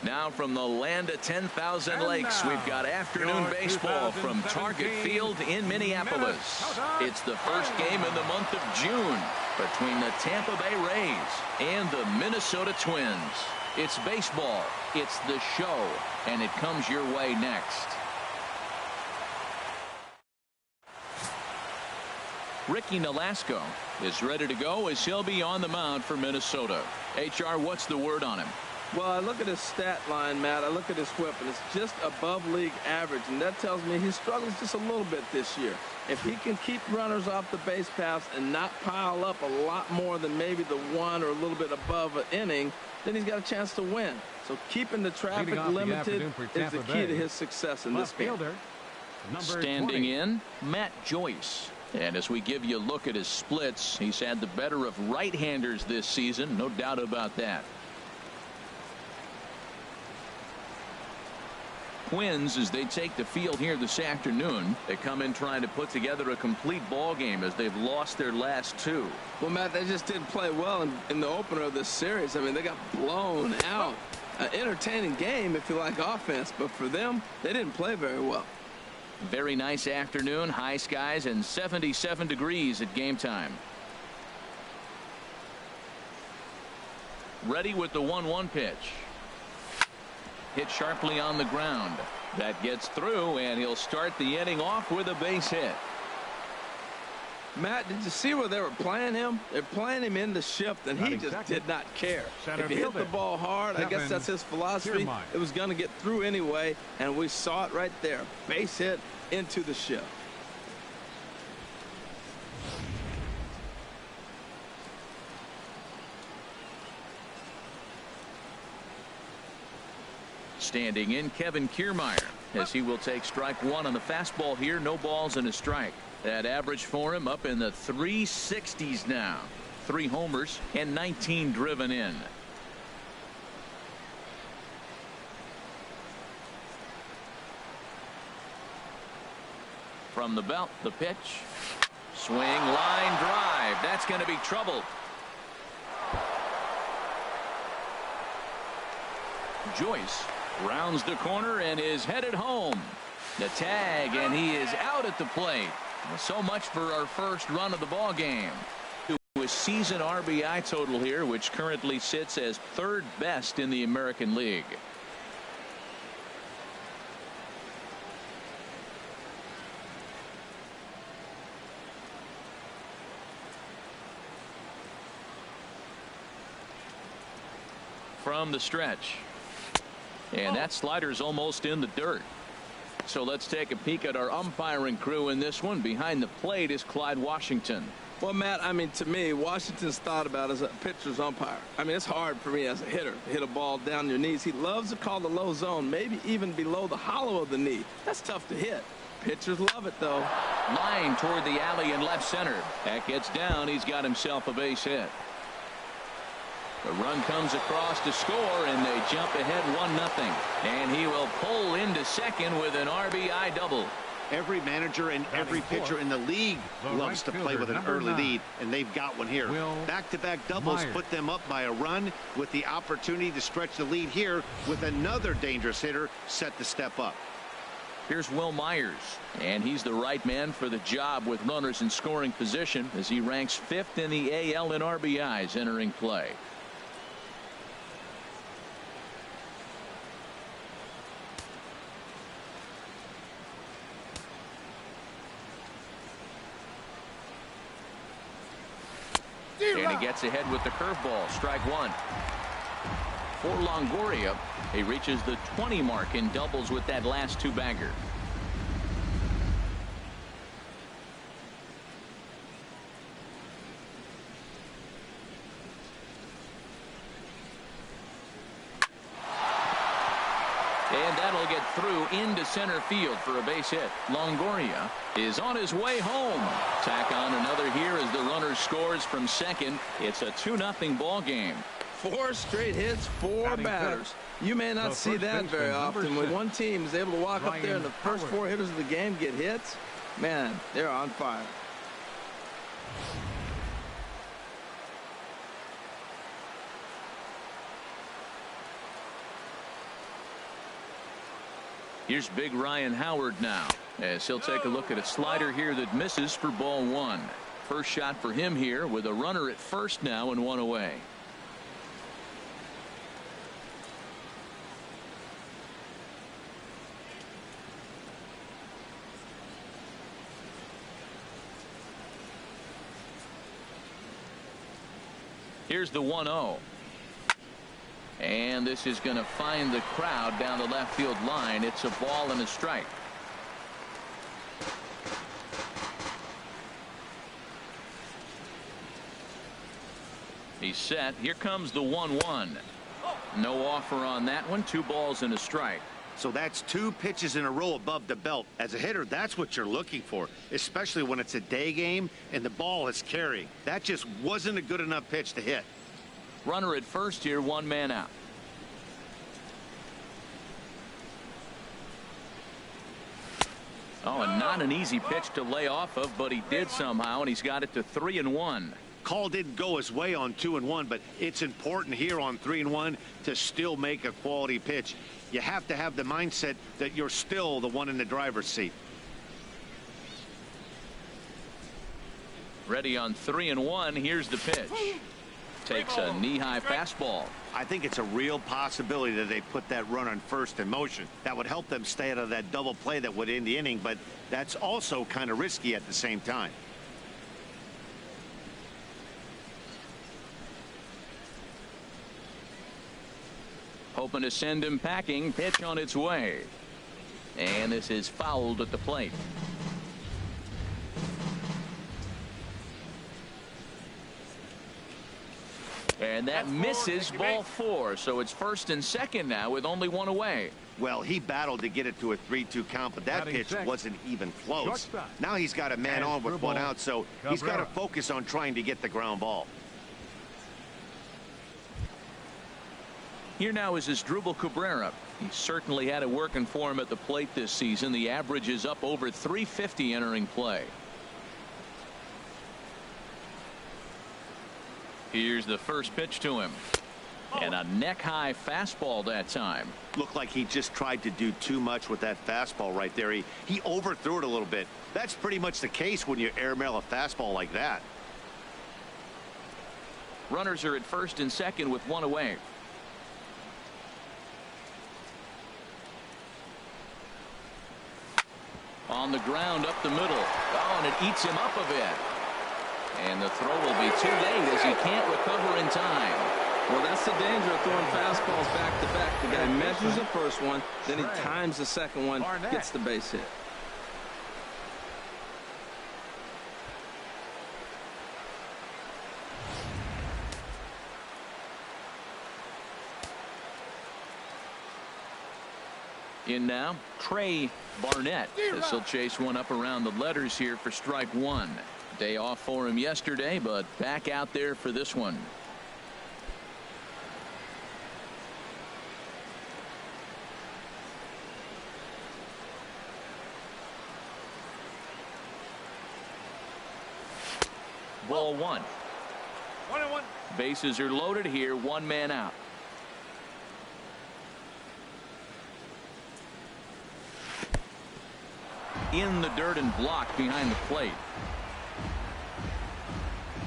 Now from the land of 10,000 lakes, we've got afternoon baseball from Target Field in Minneapolis. It's the first game in the month of June between the Tampa Bay Rays and the Minnesota Twins. It's baseball, it's the show, and it comes your way next. Ricky Nolasco is ready to go as he'll be on the mound for Minnesota. HR, what's the word on him? Well, I look at his stat line, Matt. I look at his whip, and it's just above league average, and that tells me he struggles just a little bit this year. If he can keep runners off the base paths and not pile up a lot more than maybe the one or a little bit above an inning, then he's got a chance to win. So keeping the traffic limited is the key to his success in this game. Standing in, Matt Joyce. And as we give you a look at his splits, he's had the better of right-handers this season, no doubt about that. Twins, as they take the field here this afternoon, they come in trying to put together a complete ball game as they've lost their last two. Well, Matt, they just didn't play well in the opener of this series. I mean, they got blown out. An entertaining game if you like offense, but for them, they didn't play very well. Very nice afternoon, high skies and 77 degrees at game time. Ready with the 1-1 pitch. Hit sharply on the ground. That gets through, and he'll start the inning off with a base hit. Matt, did you see where they were playing him? They're playing him in the shift, and he just did not care. If he hit the ball hard, I guess that's his philosophy. It was going to get through anyway, and we saw it right there. Base hit into the shift. Standing in, Kevin Kiermaier, as he will take strike one on the fastball here. No balls and a strike. That average for him up in the 360s now. 3 homers and 19 driven in. From the belt, the pitch. Swing, line drive. That's going to be trouble. Joyce rounds the corner and is headed home. The tag, and he is out at the plate. So much for our first run of the ball game. To a season RBI total here, which currently sits as 3rd best in the American League. From the stretch. And that slider's almost in the dirt. So let's take a peek at our umpiring crew in this one. Behind the plate is Clyde Washington. Well, Matt, I mean, to me, Washington's thought about as a pitcher's umpire. I mean, it's hard for me as a hitter to hit a ball down your knees. He loves to call the low zone, maybe even below the hollow of the knee. That's tough to hit. Pitchers love it, though. Line toward the alley in left center. That gets down. He's got himself a base hit. The run comes across to score, and they jump ahead 1-0. And he will pull into second with an RBI double. Every manager and every pitcher in the league loves to play with an early lead, and they've got one here. Back-to-back doubles put them up by a run with the opportunity to stretch the lead here with another dangerous hitter set to step up. Here's Will Myers, and he's the right man for the job with runners in scoring position as he ranks 5th in the AL in RBIs entering play. And he gets ahead with the curveball. Strike one. For Longoria, he reaches the 20 mark in doubles with that last 2-bagger. And that'll get through into center field for a base hit. Longoria is on his way home. Tack on another here as the runner scores from second. It's a 2-0 ball game. 4 straight hits, 4 batters. You may not see that very often. When one team is able to walk up there and the first 4 hitters of the game get hits, man, they're on fire. Here's big Ryan Howard now, as he'll take a look at a slider here that misses for ball one. First shot for him here with a runner at first now and one away. Here's the 1-0. And this is going to find the crowd down the left field line. It's a ball and a strike. He's set. Here comes the 1-1. No offer on that one. 2 balls and a strike. So that's 2 pitches in a row above the belt. As a hitter, that's what you're looking for, especially when it's a day game and the ball is carrying. That just wasn't a good enough pitch to hit. Runner at first here, 1 man out. Oh, and not an easy pitch to lay off of, but he did somehow, and he's got it to 3-1. Call didn't go his way on 2-1, but it's important here on 3-1 to still make a quality pitch. You have to have the mindset that you're still the one in the driver's seat. Ready on 3-1. Here's the pitch. Takes a knee-high fastball. I think it's a real possibility that they put that runner on first in motion. That would help them stay out of that double play that would end the inning, but that's also kind of risky at the same time. Hoping to send him packing. Pitch on its way. And this is fouled at the plate. And that misses ball 4. So it's first and second now with only 1 away. Well, he battled to get it to a 3-2 count, but that pitch wasn't even close. Now he's got a man on with 1 out, so he's got to focus on trying to get the ground ball. Here now is Asdrubal Cabrera. He certainly had it working for him at the plate this season. The average is up over 350 entering play. Here's the first pitch to him. And a neck-high fastball that time. Looked like he just tried to do too much with that fastball right there. He overthrew it a little bit. That's pretty much the case when you airmail a fastball like that. Runners are at first and second with 1 away. On the ground up the middle. Oh, and it eats him up a bit. And the throw will be too late as he can't recover in time. Well, that's the danger of throwing fastballs back to back. The guy measures the first one, then he times the second one, gets the base hit. In now, Trey Barnett, as he'll chase one up around the letters here for strike 1. Day off for him yesterday, but back out there for this one. Ball 1. 1-1. Bases are loaded here, 1 man out. In the dirt and blocked behind the plate.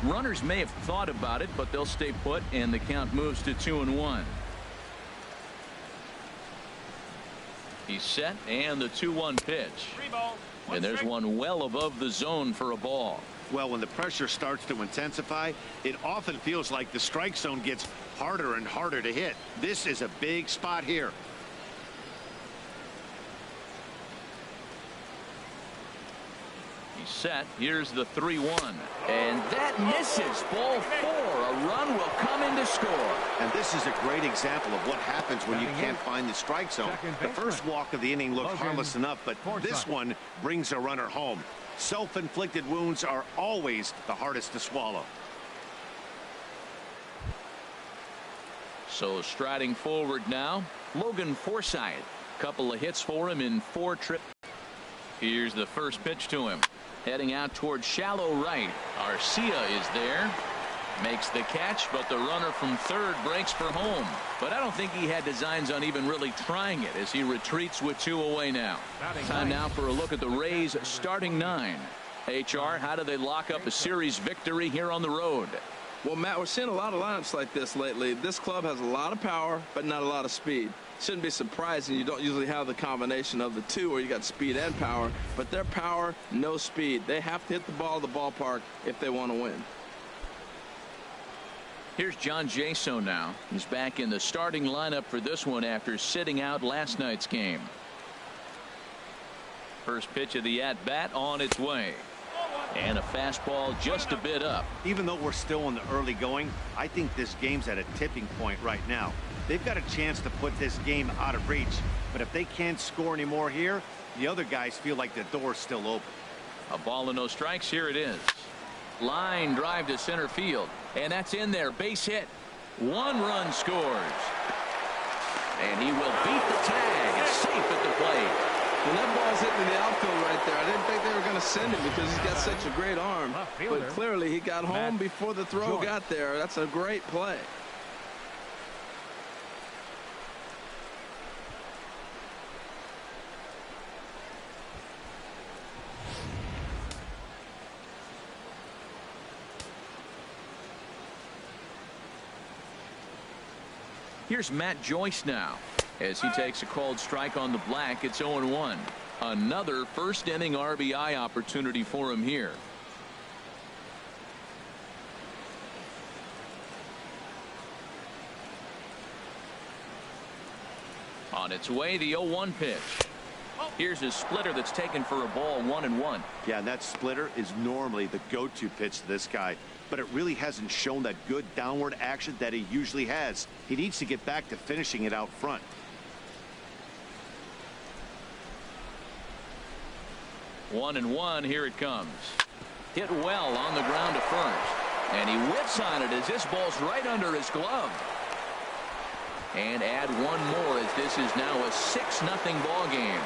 Runners may have thought about it, but they'll stay put, and the count moves to 2-1. He's set, and the 2-1 pitch. 3 ball. And there's one well above the zone for a ball. Well, when the pressure starts to intensify, it often feels like the strike zone gets harder and harder to hit. This is a big spot here. Set. Here's the 3-1, and that misses. Ball 4. A run will come in to score. And this is a great example of what happens when you can't find the strike zone. The first walk of the inning looked harmless enough, but this one brings a runner home. Self-inflicted wounds are always the hardest to swallow. So striding forward now, Logan Forsythe. Couple of hits for him in 4 trips. Here's the first pitch to him. Heading out towards shallow right. Arcia is there. Makes the catch, but the runner from third breaks for home. But I don't think he had designs on even really trying it as he retreats with 2 away now. Time now for a look at the Rays starting 9. HR, how do they lock up a series victory here on the road? Well, Matt, we're seeing a lot of lineups like this lately. This club has a lot of power, but not a lot of speed. Shouldn't be surprising. You don't usually have the combination of the two where you got speed and power, but their power, no speed. They have to hit the ball at the ballpark if they want to win. Here's John Jaso now. He's back in the starting lineup for this one after sitting out last night's game. First pitch of the at-bat on its way. And a fastball just a bit up. Even though we're still in the early going, I think this game's at a tipping point right now. They've got a chance to put this game out of reach, but if they can't score anymore here, the other guys feel like the door's still open. A ball and no strikes. Here it is. Line drive to center field, and that's in there. Base hit. 1 run scores, and he will beat the tag. It's safe at the plate. When that ball's hitting the outfield right there, I didn't think they were going to send him because he's got such a great arm. But clearly he got home before the throw got there. That's a great play. Here's Matt Joyce now as he takes a called strike on the black. It's 0-1. Another first inning RBI opportunity for him here. On its way, the 0-1 pitch. Here's a splitter that's taken for a ball. 1-1. Yeah, and that splitter is normally the go-to pitch to this guy, but it really hasn't shown that good downward action that he usually has. He needs to get back to finishing it out front. One and one. Here it comes. Hit well on the ground to first, and he whips on it as this ball's right under his glove. And add one more as this is now a 6-0 ball game.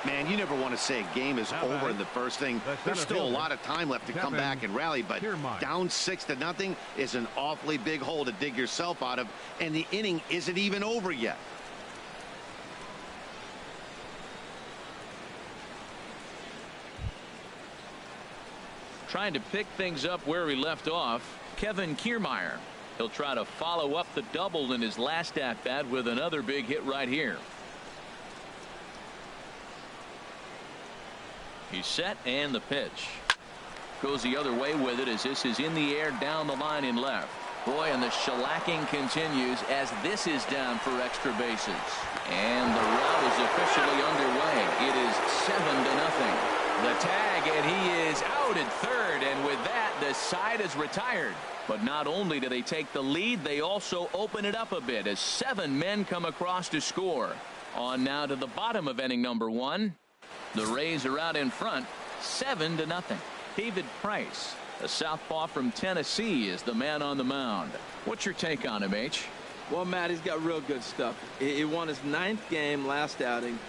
Man, you never want to say a game is over in the first inning. There's still a lot of time left to come back and rally, but down 6-0 is an awfully big hole to dig yourself out of, and the inning isn't even over yet. Trying to pick things up where he left off, Kevin Kiermaier. He'll try to follow up the double in his last at-bat with another big hit right here. He's set, and the pitch goes the other way with it as this is in the air down the line in left. Boy, and the shellacking continues as this is down for extra bases. And the rout is officially underway. It is 7-0. The tag, and he is out at third, and with that, the side is retired. But not only do they take the lead, they also open it up a bit as 7 men come across to score. On now to the bottom of inning number 1. The Rays are out in front, 7-0. David Price, a southpaw from Tennessee, is the man on the mound. What's your take on him, H? Well, Matt, he's got real good stuff. He won his 9th game last outing.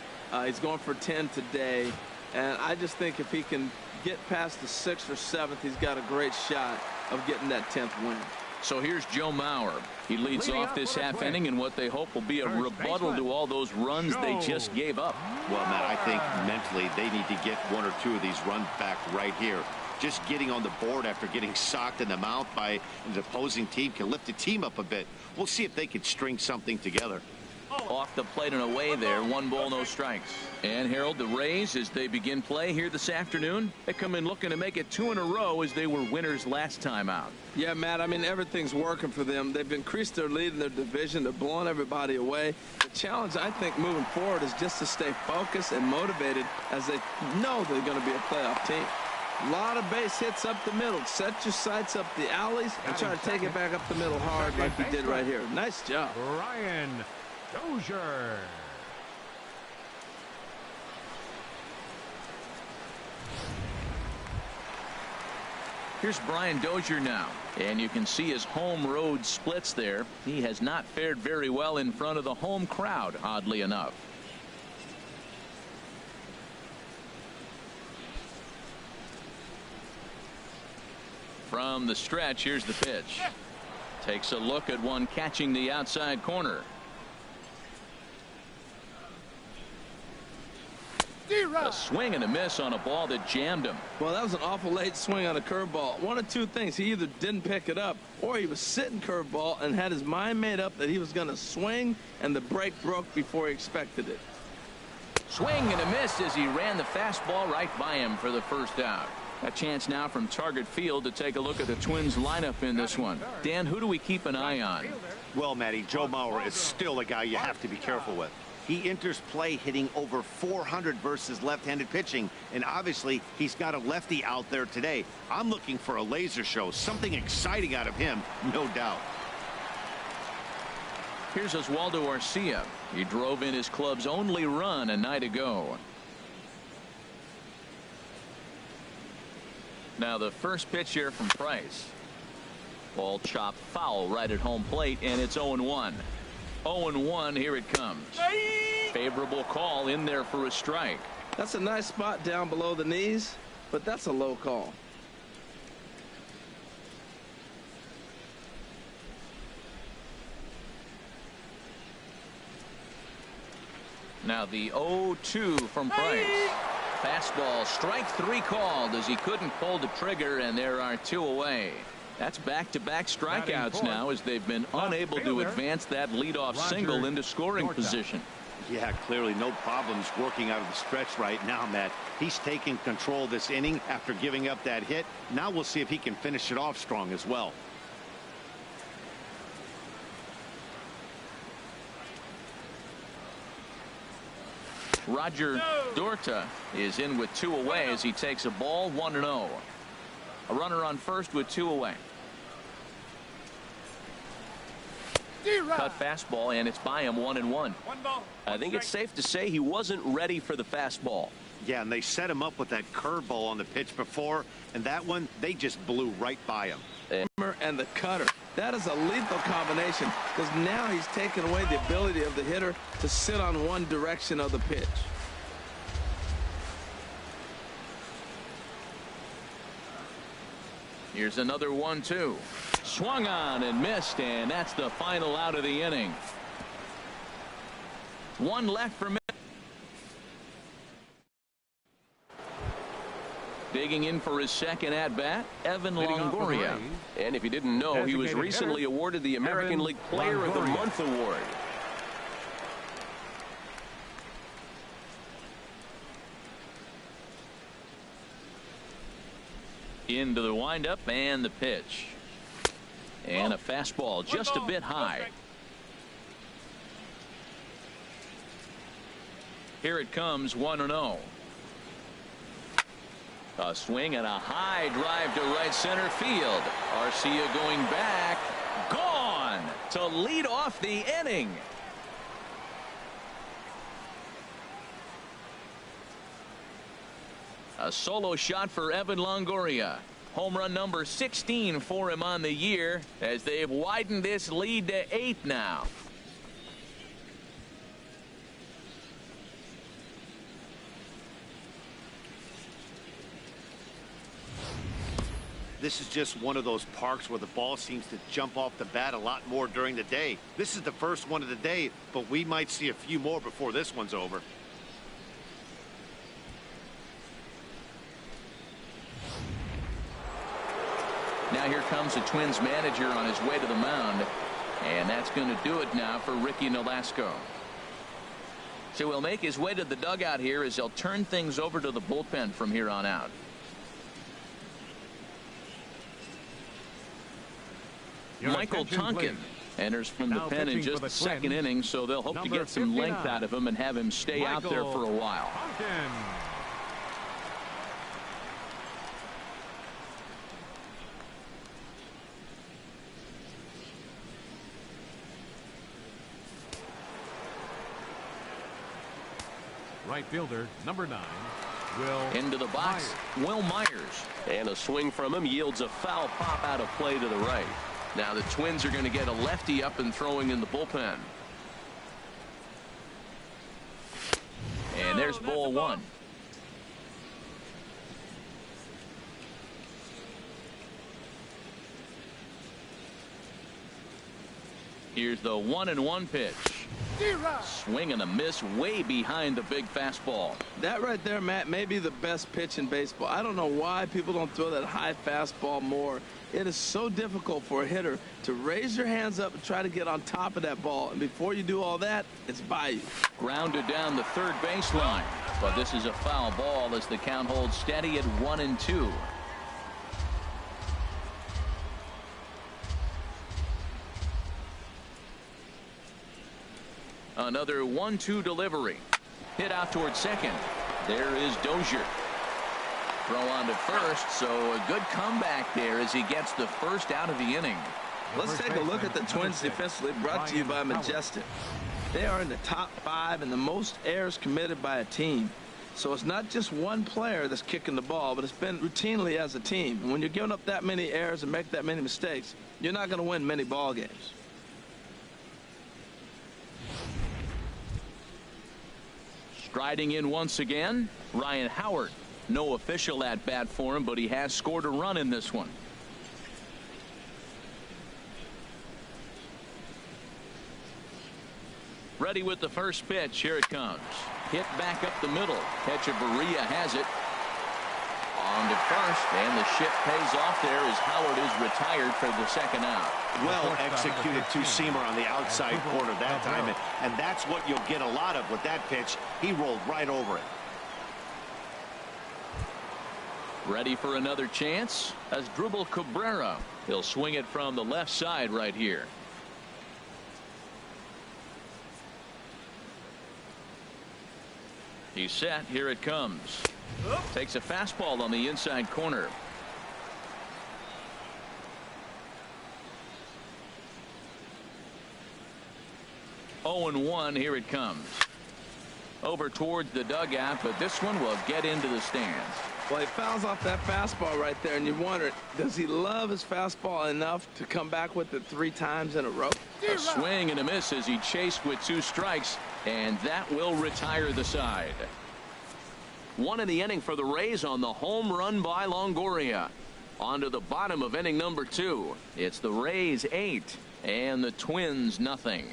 He's going for 10 today. And I just think if he can get past the 6th or 7th, he's got a great shot of getting that 10th win. So here's Joe Mauer. He leads off this half inning in what they hope will be a rebuttal to all those runs they just gave up. Well, Matt, I think mentally they need to get 1 or 2 of these runs back right here. Just getting on the board after getting socked in the mouth by the opposing team can lift the team up a bit. We'll see if they can string something together. Off the plate and away there. 1 ball, no strikes. And Harold, the Rays, as they begin play here this afternoon, they come in looking to make it 2 in a row as they were winners last time out. Yeah, Matt, I mean, everything's working for them. They've increased their lead in their division. They're blowing everybody away. The challenge, I think, moving forward is just to stay focused and motivated as they know they're going to be a playoff team. A lot of base hits up the middle. Set your sights up the alleys and try to take it back up the middle hard like he did right here. Nice job. Brian Dozier. Here's Brian Dozier now, and you can see his home road splits there. He has not fared very well in front of the home crowd, oddly enough. From the stretch, here's the pitch. Takes a look at one catching the outside corner. A swing and a miss on a ball that jammed him. Well, that was an awful late swing on a curveball. One of two things. He either didn't pick it up or he was sitting curveball and had his mind made up that he was going to swing, and the break broke before he expected it. Swing and a miss as he ran the fastball right by him for the first out. A chance now from Target Field to take a look at the Twins lineup in this one. Dan, who do we keep an eye on? Well, Matty, Joe Mauer is still a guy you have to be careful with. He enters play hitting over 400 versus left-handed pitching, and obviously he's got a lefty out there today. I'm looking for a laser show, something exciting out of him, no doubt. Here's Oswaldo Arcia. He drove in his club's only run a night ago. Now the first pitch here from Price. Ball chopped foul right at home plate, and it's 0-1. 0-1, here it comes. Favorable call in there for a strike. That's a nice spot down below the knees, but that's a low call. Now the 0-2 from Price. Fastball, strike 3 called as he couldn't pull the trigger, and there are 2 away. That's back-to-back strikeouts now as they've been unable to advance that leadoff single into scoring position. Yeah, clearly no problems working out of the stretch right now, Matt. He's taking control of this inning after giving up that hit. Now we'll see if he can finish it off strong as well. Roger Dorta is in with 2 away as he takes a ball 1-0. A runner on first with 2 away. Cut fastball, and it's by him 1-1. I think it's safe to say he wasn't ready for the fastball. Yeah, and they set him up with that curveball on the pitch before, and that one they just blew right by him. And the cutter. That is a lethal combination because now he's taken away the ability of the hitter to sit on one direction of the pitch. Here's another 1-2. Swung on and missed, and that's the final out of the inning. 1 left for Mitt. Digging in for his second at-bat, Evan Longoria. And if you didn't know, he was recently awarded the American League Player of the Month award. Into the windup and the pitch. And a fastball just a bit high. Here it comes, 1-0. A swing and a high drive to right center field. Arcia going back. Gone to lead off the inning. A solo shot for Evan Longoria. Home run number 16 for him on the year as they've widened this lead to 8 now. This is just one of those parks where the ball seems to jump off the bat a lot more during the day. This is the first one of the day, but we might see a few more before this one's over. Now here comes the Twins manager on his way to the mound, and that's going to do it now for Ricky Nolasco. So he'll make his way to the dugout here as they'll turn things over to the bullpen from here on out. Michael Tonkin enters from the pen in just the second inning, so they'll hope to get some length out of him and have him stay out there for a while. Right fielder, number 9, Will into the box, Will Myers. And a swing from him yields a foul pop out of play to the right. Now the Twins are going to get a lefty up and throwing in the bullpen. And there's ball 1. Here's the 1-1 pitch. Swing and a miss way behind the big fastball. That right there, Matt, may be the best pitch in baseball. I don't know why people don't throw that high fastball more. It is so difficult for a hitter to raise your hands up and try to get on top of that ball. And before you do all that, it's by you. Grounded down the third baseline. But this is a foul ball as the count holds steady at 1-2. Another 1-2 delivery. Hit out towards second. There is Dozier. Throw on to first, so a good comeback there as he gets the first out of the inning. Let's take a look at the Twins defensively, brought to you by Majestic. They are in the top 5 in the most errors committed by a team. So it's not just one player that's kicking the ball, but it's been routinely as a team. And when you're giving up that many errors and make that many mistakes, you're not going to win many ball games. Striding in once again, Ryan Howard. No official at bat for him, but he has scored a run in this one. Ready with the first pitch. Here it comes. Hit back up the middle. Echeverria has it. On to first, and the shift pays off there as Howard is retired for the second out. Well executed two-seamer on the outside corner that time, and that's what you'll get a lot of with that pitch. He rolled right over it. Ready for another chance as Dribble Cabrera. He'll swing it from the left side right here. He's set. Here it comes. Takes a fastball on the inside corner. Oh, and 1. Here it comes. Over towards the dugout, but this one will get into the stands. Well, he fouls off that fastball right there, and you wonder, does he love his fastball enough to come back with it 3 times in a row? A swing and a miss as he chased with 2 strikes, and that will retire the side. 1 in the inning for the Rays on the home run by Longoria. On to the bottom of inning number 2. It's the Rays 8 and the Twins nothing.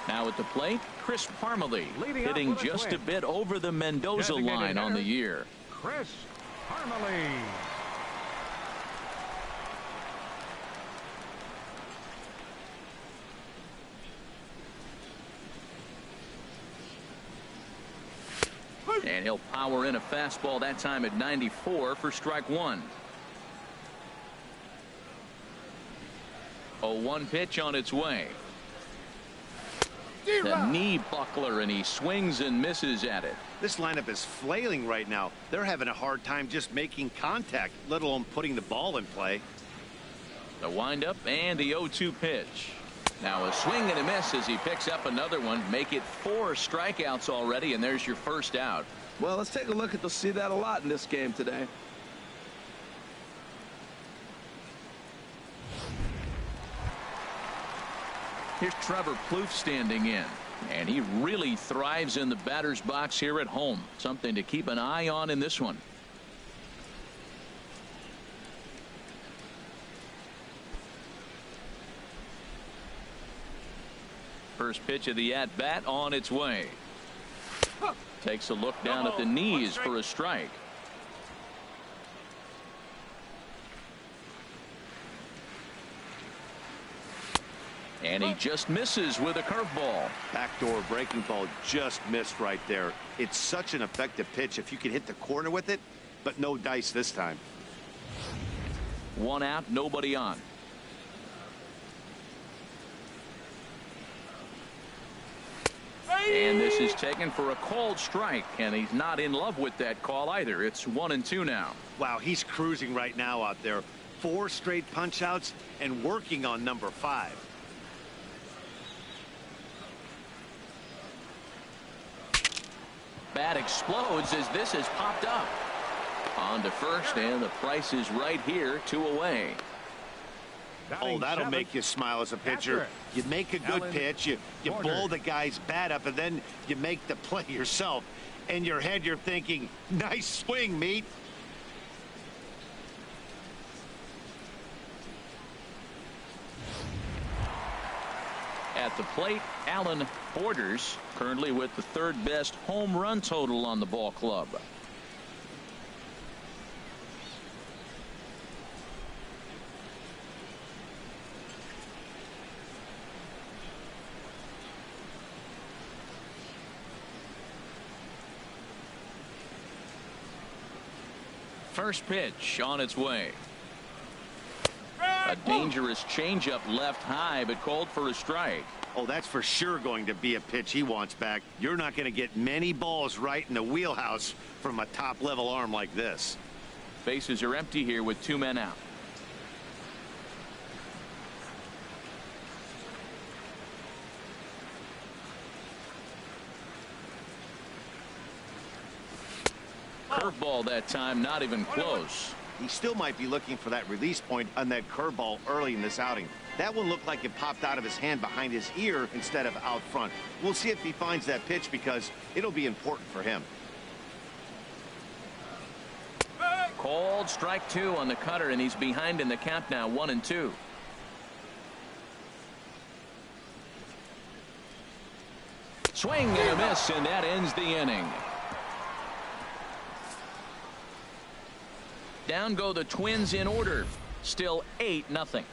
Now at the plate, Chris Parmelee hitting just a bit over the Mendoza line on the year. Chris Parmelee. And he'll power in a fastball that time at 94 for strike 1. 0-1 pitch on its way. The knee buckler, and he swings and misses at it. This lineup is flailing right now. They're having a hard time just making contact, let alone putting the ball in play. The windup and the 0-2 pitch. Now a swing and a miss as he picks up another one. Make it 4 strikeouts already, and there's your first out. Well, let's take a look at to see that a lot in this game today. Here's Trevor Plouffe standing in, and he really thrives in the batter's box here at home. Something to keep an eye on in this one. First pitch of the at-bat on its way. Takes a look down at the knees for a strike. And he just misses with a curveball. Backdoor breaking ball just missed right there. It's such an effective pitch if you can hit the corner with it, but no dice this time. 1 out, nobody on. And this is taken for a called strike, and he's not in love with that call either. It's 1-2 now. Wow, he's cruising right now out there. 4 straight punch outs and working on number 5. Bat explodes as this has popped up. On to first, and the price is right here, 2 away. Oh, that'll make you smile as a pitcher. You make a good pitch, you blow the guy's bat up, and then you make the play yourself. In your head, you're thinking, nice swing, meat. At the plate, Alan Borders, currently with the third best home run total on the ball club. First pitch on its way. A dangerous changeup left high, but called for a strike. Oh, that's for sure going to be a pitch he wants back. You're not going to get many balls right in the wheelhouse from a top-level arm like this. Bases are empty here with 2 men out. Curveball that time, not even close. He still might be looking for that release point on that curveball early in this outing. That one looked like it popped out of his hand behind his ear instead of out front. We'll see if he finds that pitch because it'll be important for him. Called strike 2 on the cutter, and he's behind in the count now, 1-2. Swing and a miss, and that ends the inning. Down go the Twins in order. Still 8-0.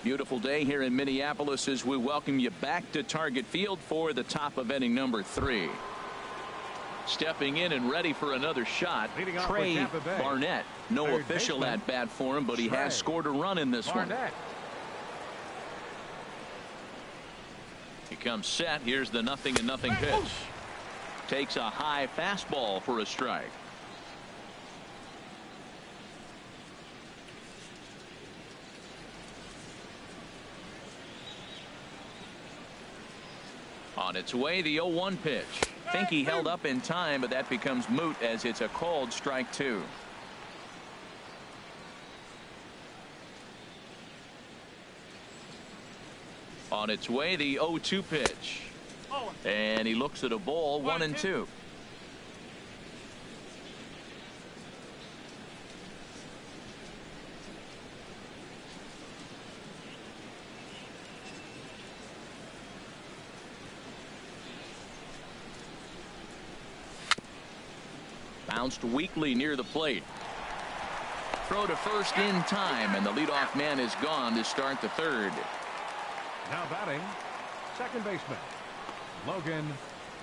Beautiful day here in Minneapolis as we welcome you back to Target Field for the top of inning number 3. Stepping in and ready for another shot, Trey Barnett. No official at bat for him, but he has scored a run in this one. He comes set. Here's the 0-0 pitch. Takes a high fastball for a strike. On its way, the 0-1 pitch. Think he held up in time, but that becomes moot as it's a called strike 2. On its way, the 0-2 pitch. And he looks at a ball, 1-2. Bounced weakly near the plate. Throw to first in time, and the leadoff man is gone to start the third. Now batting, second baseman, Logan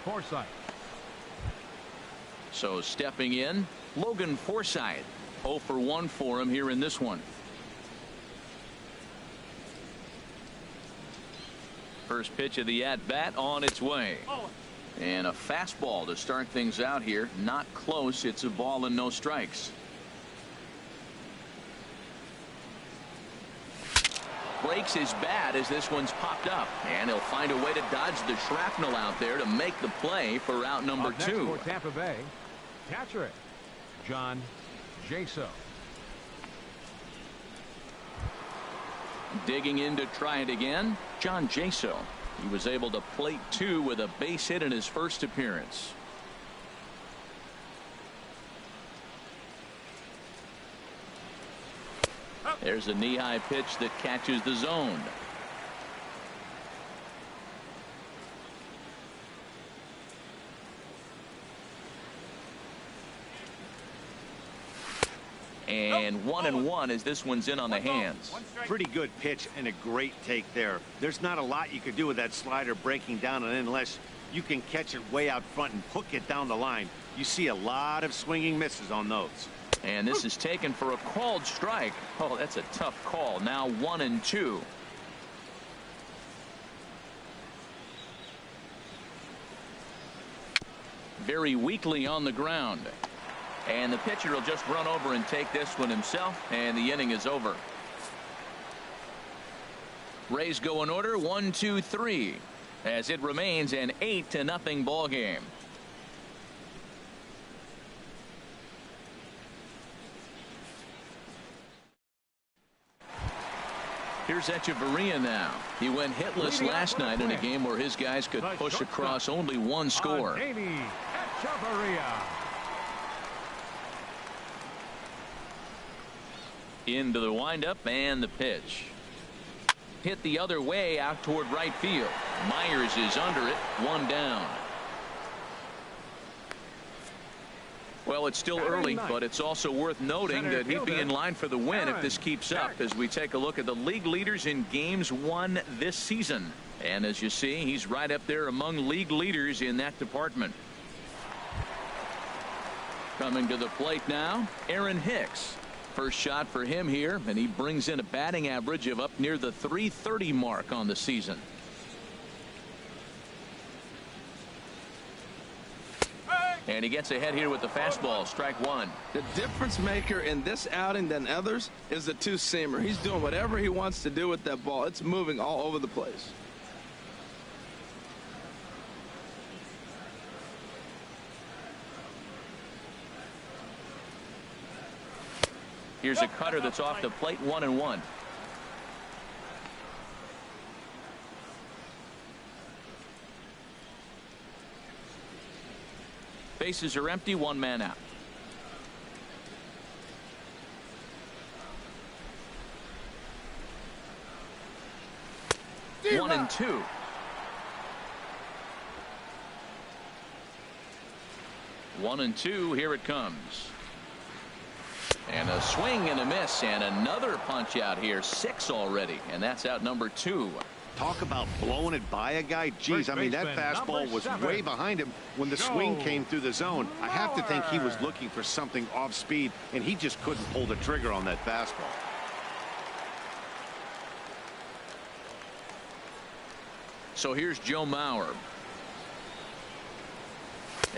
Forsythe. So stepping in, Logan Forsythe. 0 for 1 for him here in this one. First pitch of the at-bat on its way. And a fastball to start things out here. Not close. It's a ball and no strikes. Breaks his bat as this one's popped up. And he'll find a way to dodge the shrapnel out there to make the play for out number 2. For Tampa Bay, catcher it, John Jaso. Digging in to try it again, John Jaso. He was able to plate 2 with a base hit in his first appearance. There's a knee-high pitch that catches the zone. And 1-1 as this one's in on the hands. Pretty good pitch and a great take there. There's not a lot you could do with that slider breaking down and in unless you can catch it way out front and hook it down the line. You see a lot of swinging misses on those. And this is taken for a called strike. Oh, that's a tough call. Now 1-2. Very weakly on the ground. And the pitcher will just run over and take this one himself, and the inning is over. Rays go in order, 1, 2, 3, as it remains an 8-0 ball game. Here's Echeverria now. He went hitless last night in a game where his guys could push across only one score. Into the windup and the pitch. Hit the other way out toward right field. Myers is under it. One down. Well, it's still early, but it's also worth noting that he'd be in line for the win if this keeps up as we take a look at the league leaders in games won this season. And as you see, he's right up there among league leaders in that department. Coming to the plate now, Aaron Hicks. First shot for him here, and he brings in a batting average of up near the .330 mark on the season. And he gets ahead here with the fastball. Strike one. The difference maker in this outing than others is the two-seamer. He's doing whatever he wants to do with that ball. It's moving all over the place. Here's a cutter that's off the plate. 1-1. Bases are empty. One man out. One and two. One and two. Here it comes. And a swing and a miss and another punch out here. 6 already, and that's out number 2. Talk about blowing it by a guy. Geez, I mean, that fastball was way behind him when the swing came through the zone. I have to think he was looking for something off speed, and he just couldn't pull the trigger on that fastball. So here's Joe Mauer.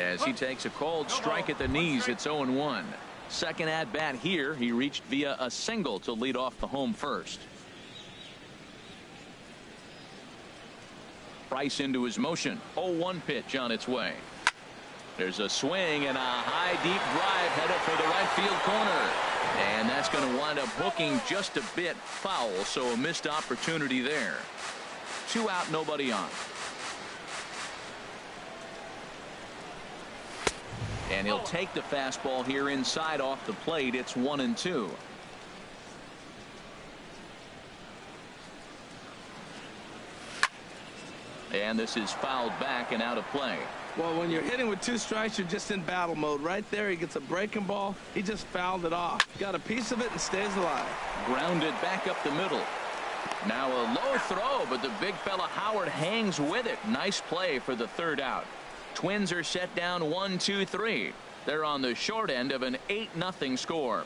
As he takes a cold strike at the knees, it's 0-1. Second at bat here, he reached via a single to lead off the home first. Price into his motion. 0-1 pitch on its way. There's a swing and a high deep drive headed for the right field corner. And that's going to wind up hooking just a bit foul, so a missed opportunity there. 2 out, nobody on. And he'll take the fastball here inside off the plate. It's 1-2. And this is fouled back and out of play. Well, when you're hitting with 2 strikes, you're just in battle mode. Right there, he gets a breaking ball. He just fouled it off. Got a piece of it and stays alive. Grounded back up the middle. Now a low throw, but the big fella Howard hangs with it. Nice play for the 3rd out. Twins are set down 1-2-3. They're on the short end of an 8-0 score.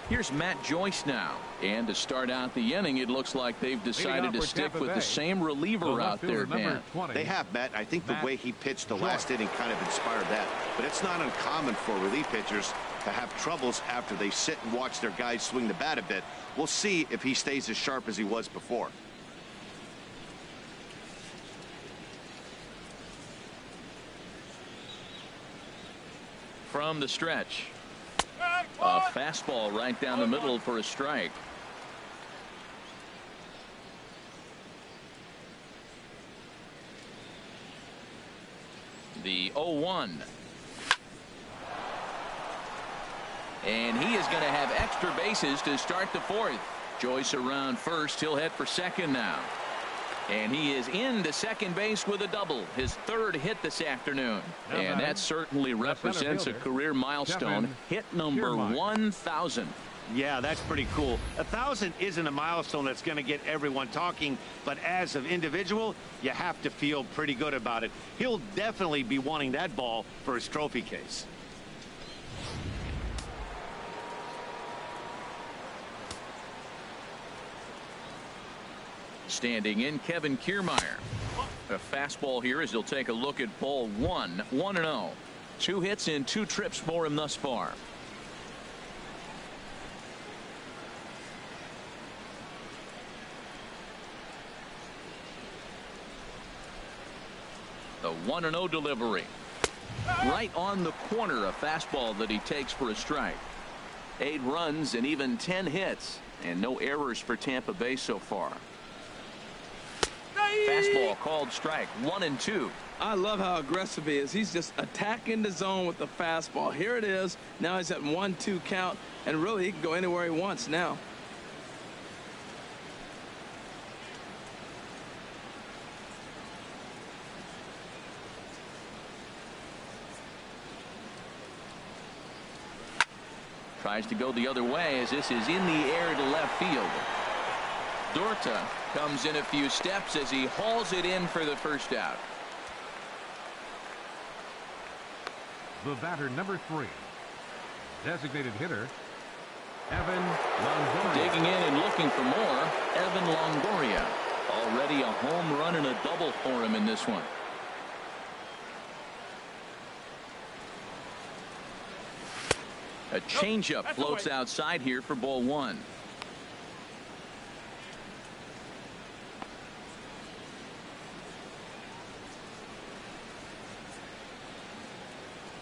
Here's Matt Joyce now. And to start out the inning, it looks like they've decided to stick with the same reliever out there, Dan. They have, Matt. I think the way he pitched the last inning kind of inspired that. But it's not uncommon for relief pitchers to have troubles after they sit and watch their guys swing the bat a bit. We'll see if he stays as sharp as he was before. From the stretch. A fastball right down the middle for a strike. The 0-1. And he is going to have extra bases to start the 4th. Joyce around first. He'll head for second now. And he is into second base with a double. His 3rd hit this afternoon. And that certainly represents a career milestone. Hit number 1,000. Yeah, that's pretty cool. 1,000 isn't a milestone that's going to get everyone talking, but as an individual, you have to feel pretty good about it. He'll definitely be wanting that ball for his trophy case. Standing in, Kevin Kiermaier. A fastball here as he'll take a look at ball 1. 1-0. 2 hits in 2 trips for him thus far. The 1-0 delivery. Right on the corner, a fastball that he takes for a strike. 8 runs and even 10 hits, and no errors for Tampa Bay so far. Fastball called strike, 1-2. I love how aggressive he is. He's just attacking the zone with the fastball. Here it is. Now he's at 1-2 count, and really he can go anywhere he wants now. Tries to go the other way as this is in the air to left field. Dorta comes in a few steps as he hauls it in for the first out. The batter, number 3. Designated hitter, Evan Longoria. Digging in and looking for more, Evan Longoria. Already a home run and a double for him in this one. A changeup floats outside here for ball 1.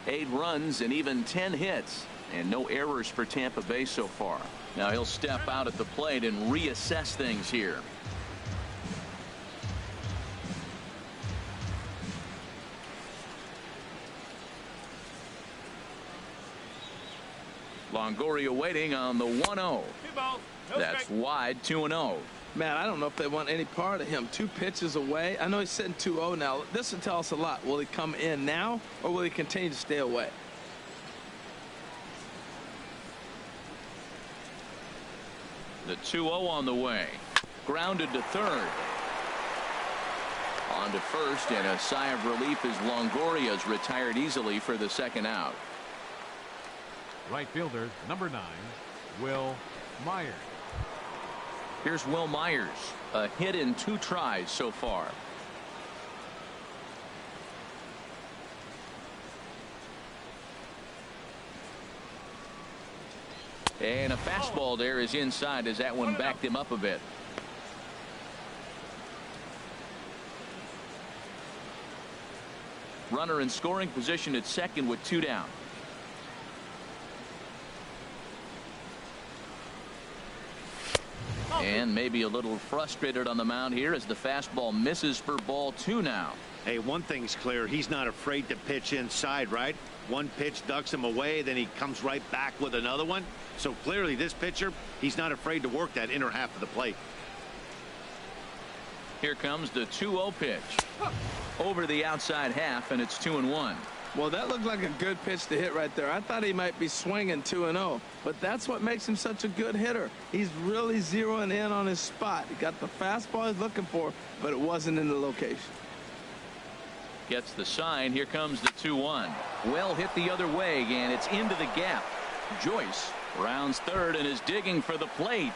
Eight runs and even 10 hits, and no errors for Tampa Bay so far. Now he'll step out at the plate and reassess things here. Longoria waiting on the 1-0. That's wide, 2-0. Man, I don't know if they want any part of him. 2 pitches away. I know he's sitting 2-0 now. This will tell us a lot. Will he come in now, or will he continue to stay away? The 2-0 on the way. Grounded to third. On to first, and a sigh of relief as Longoria's retired easily for the second out. Right fielder, number 9, Will Myers. Here's Will Myers, a hit in 2 tries so far. And a fastball there is inside as that one backed him up a bit. Runner in scoring position at second with 2 down. And maybe a little frustrated on the mound here as the fastball misses for ball 2 now. Hey, one thing's clear. He's not afraid to pitch inside, right? One pitch ducks him away, then he comes right back with another one. So clearly this pitcher, he's not afraid to work that inner half of the plate. Here comes the 2-0 pitch. Over the outside half, and it's 2-1. Well, that looked like a good pitch to hit right there. I thought he might be swinging 2-0, but that's what makes him such a good hitter. He's really zeroing in on his spot. He got the fastball he's looking for, but it wasn't in the location. Gets the sign. Here comes the 2-1. Well hit the other way, and it's into the gap. Joyce rounds third and is digging for the plate.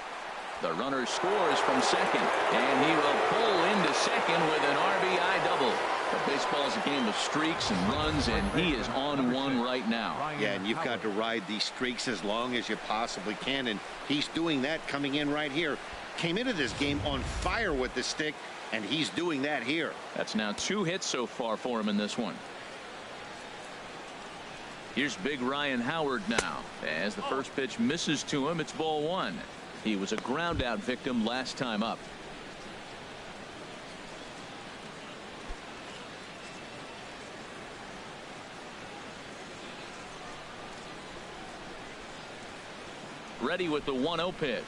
The runner scores from second, and he will pull into second with an RBI double. But baseball is a game of streaks and runs, and he is on one right now. Yeah, and you've got to ride these streaks as long as you possibly can, and he's doing that coming in right here. Came into this game on fire with the stick, and he's doing that here. That's now 2 hits so far for him in this one. Here's big Ryan Howard now. As the first pitch misses to him, it's ball 1. He was a ground out victim last time up. Ready with the 1-0 pitch.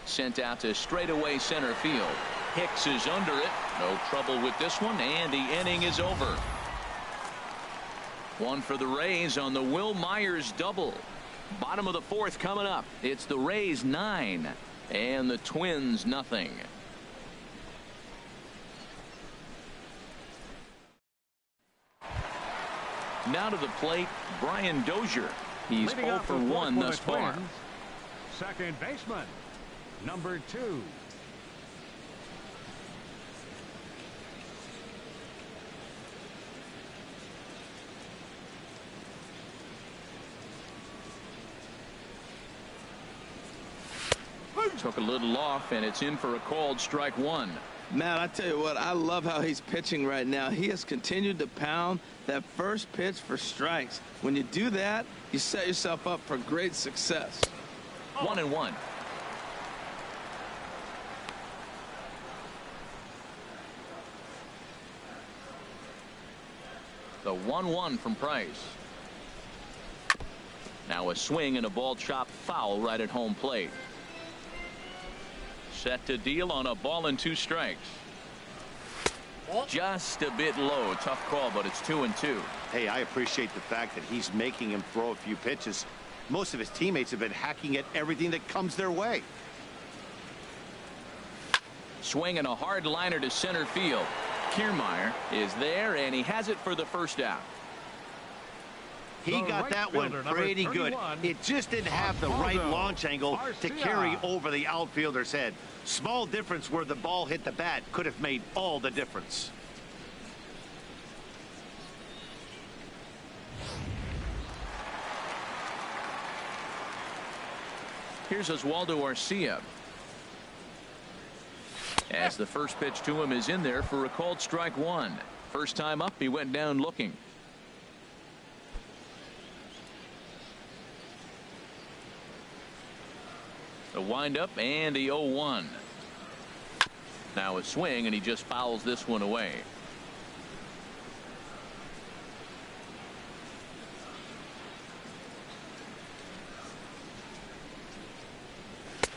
Sent out to straightaway center field. Hicks is under it. No trouble with this one, and the inning is over. One for the Rays on the Will Myers double. Bottom of the 4th coming up. It's the Rays 9 and the Twins nothing. Now to the plate, Brian Dozier. He's 0 for 1 thus far. Second baseman, number 2. Took a little off, and it's in for a called strike one. Matt, I tell you what, I love how he's pitching right now. He has continued to pound that first pitch for strikes. When you do that, you set yourself up for great success. 1-1. The 1-1 from Price. Now a swing and a ball chopped foul right at home plate. Set to deal on a ball and 2 strikes. Just a bit low. Tough call, but it's 2-2. Hey, I appreciate the fact that he's making him throw a few pitches. Most of his teammates have been hacking at everything that comes their way. Swinging a hard liner to center field. Kiermaier is there, and he has it for the first out. He got that one pretty good. It just didn't have the right launch angle to carry over the outfielder's head. Small difference where the ball hit the bat could have made all the difference. Here's Oswaldo Arcia. As the first pitch to him is in there for a called strike one. First time up, he went down looking. The windup and the 0-1. Now a swing, and he just fouls this one away.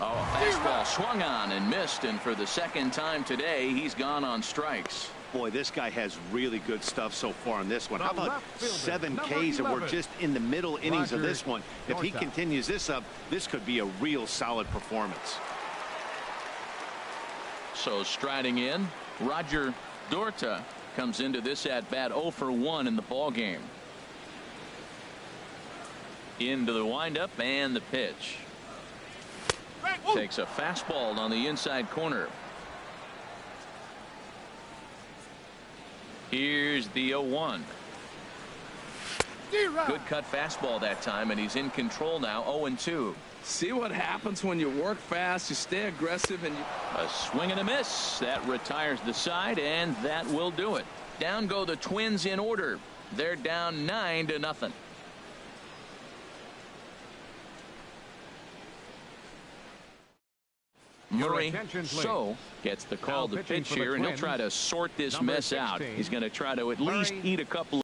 Oh, a fastball swung on and missed, and for the second time today, he's gone on strikes. Boy, this guy has really good stuff so far on this one. How about 7 Ks, and we're just in the middle innings of this one. If he continues this up, this could be a real solid performance. So striding in, Roger Dorta comes into this at bat 0 for 1 in the ball game. Into the windup and the pitch. Takes a fastball on the inside corner. Here's the 0-1. Good cut fastball that time, and he's in control now. 0-2. See what happens when you work fast, you stay aggressive, and a swing and a miss. That retires the side, and that will do it. Down go the Twins in order. They're down 9-0. Murray so gets the call to pitch here, and he'll try to sort this mess out. He's going to try to at least eat a couple